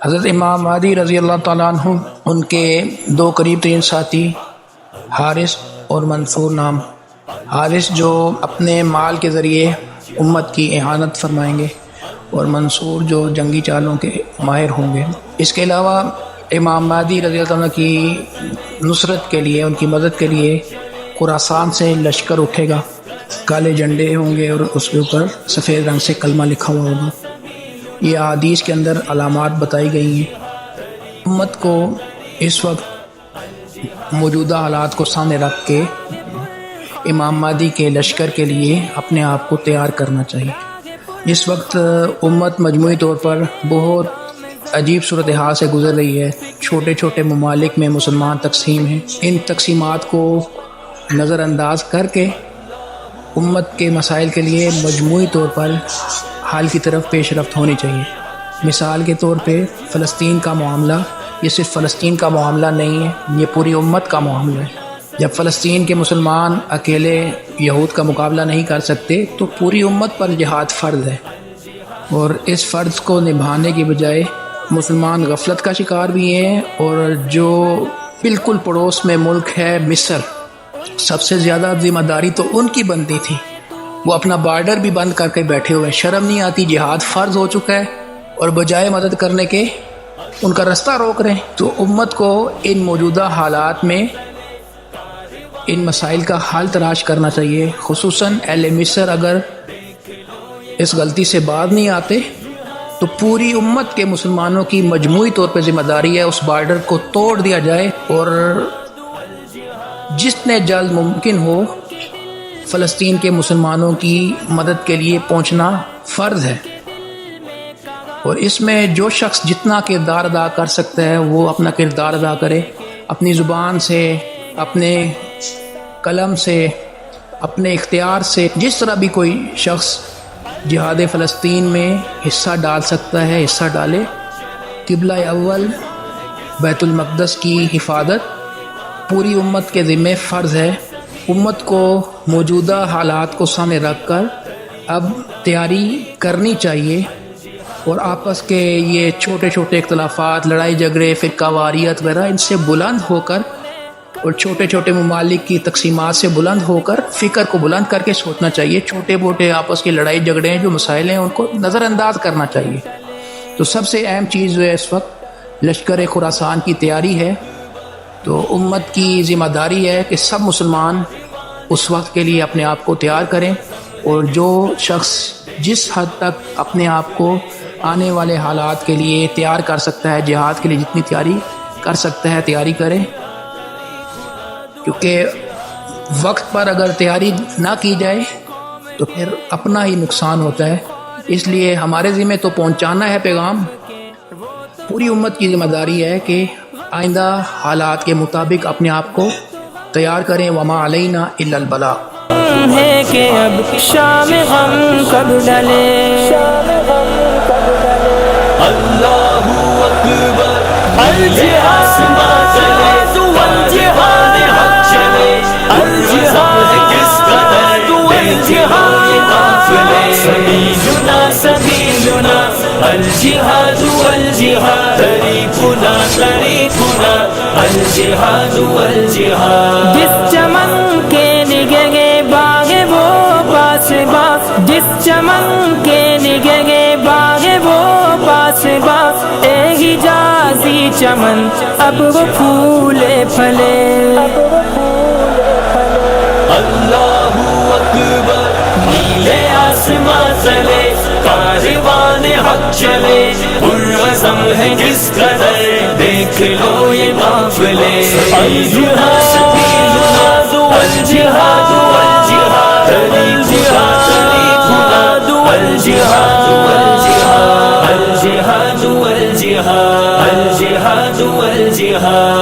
حضرت امام مہدی رضی اللہ تعالیٰ عنہ، ان کے دو قریب ترین ساتھی حارث اور منصور نام، حارث جو اپنے مال کے ذریعے امت کی اعانت فرمائیں گے اور منصور جو جنگی چالوں کے ماہر ہوں گے۔ اس کے علاوہ امام مہدی رضی اللہ عنہ کی نصرت کے لیے، ان کی مدد کے لیے خراسان سے لشکر اٹھے گا، کالے جھنڈے ہوں گے اور اس کے اوپر سفید رنگ سے کلمہ لکھا ہوا ہوگا۔ یہ احادیث کے اندر علامات بتائی گئی ہیں۔ امت کو اس وقت موجودہ حالات کو سامنے رکھ کے امام مہدی کے لشکر کے لیے اپنے آپ کو تیار کرنا چاہیے۔ اس وقت امت مجموعی طور پر بہت عجیب صورتحال سے گزر رہی ہے۔ چھوٹے چھوٹے ممالک میں مسلمان تقسیم ہیں۔ ان تقسیمات کو نظر انداز کر کے امت کے مسائل کے لیے مجموعی طور پر حل کی طرف پیش رفت ہونی چاہیے۔ مثال کے طور پہ فلسطین کا معاملہ، یہ صرف فلسطین کا معاملہ نہیں ہے، یہ پوری امت کا معاملہ ہے۔ جب فلسطین کے مسلمان اکیلے یہود کا مقابلہ نہیں کر سکتے تو پوری امت پر جہاد فرض ہے، اور اس فرض کو نبھانے کی بجائے مسلمان غفلت کا شکار بھی ہیں، اور جو بالکل پڑوس میں ملک ہے مصر، سب سے زیادہ ذمہ داری تو ان کی بنتی تھی، وہ اپنا بارڈر بھی بند کر کے بیٹھے ہوئے، شرم نہیں آتی، جہاد فرض ہو چکا ہے اور بجائے مدد کرنے کے ان کا رستہ روک رہے ہیں۔ تو امت کو ان موجودہ حالات میں ان مسائل کا حل تلاش کرنا چاہیے۔ خصوصاً اہل مصر اگر اس غلطی سے باز نہیں آتے تو پوری امت کے مسلمانوں کی مجموعی طور پہ ذمہ داری ہے اس بارڈر کو توڑ دیا جائے، اور جتنے جلد ممکن ہو فلسطین کے مسلمانوں کی مدد کے لیے پہنچنا فرض ہے۔ اور اس میں جو شخص جتنا کردار ادا کر سکتا ہے وہ اپنا کردار ادا کرے، اپنی زبان سے، اپنے قلم سے، اپنے اختیار سے، جس طرح بھی کوئی شخص جہاد فلسطین میں حصہ ڈال سکتا ہے حصہ ڈالے۔ قبلہ اول بیت المقدس کی حفاظت پوری امت کے ذمہ فرض ہے۔ امت کو موجودہ حالات کو سامنے رکھ کر اب تیاری کرنی چاہیے، اور آپس کے یہ چھوٹے چھوٹے اختلافات، لڑائی جھگڑے، فرقہ واریت وغیرہ، ان سے بلند ہو کر اور چھوٹے چھوٹے ممالک کی تقسیمات سے بلند ہو کر فکر کو بلند کر کے سوچنا چاہیے۔ چھوٹے موٹے آپس کی لڑائی جھگڑے ہیں، جو مسائل ہیں، ان کو نظر انداز کرنا چاہیے۔ تو سب سے اہم چیز جو ہے اس وقت لشکر خراسان کی تیاری ہے۔ تو امت کی ذمہ داری ہے کہ سب مسلمان اس وقت کے لیے اپنے آپ کو تیار کریں، اور جو شخص جس حد تک اپنے آپ کو آنے والے حالات کے لیے تیار کر سکتا ہے، جہاد کے لیے جتنی تیاری کر سکتا ہے تیاری کریں، کیونکہ وقت پر اگر تیاری نہ کی جائے تو پھر اپنا ہی نقصان ہوتا ہے۔ اس لیے ہمارے ذمہ تو پہنچانا ہے پیغام، پوری امت کی ذمہ داری ہے کہ آئندہ حالات کے مطابق اپنے آپ کو تیار کریں۔ وما علینا الا البلاغ ہے کہ اب شام غم کب ڈلے، اللہ اکبر، الجہاد چلے، الجہاد حق چلے، الجہاد کس قدر الجہاد قافلے، سبیلنا سبیلنا الجہاد والجہاد، طریقنا طریقنا الجہاد والجہاد۔ جس چمن کے نگے باغ وہ پاس باغ، جس چمن کے نگے باغ وہ پاس باغ، اے حجازی چمن اب وہ پھولے پھلے۔ اللہ اکبر، نیلے آسمان تلے کاروان حق چلے، پرعزم ہے کس قدر دیکھ لو یہ قافلے، الجہاد سبیلنا الجہاد والجہاد، الجہاد طریقنا الجہاد والجہاد، الجہاد والجہاد، الجہاد والجہاد۔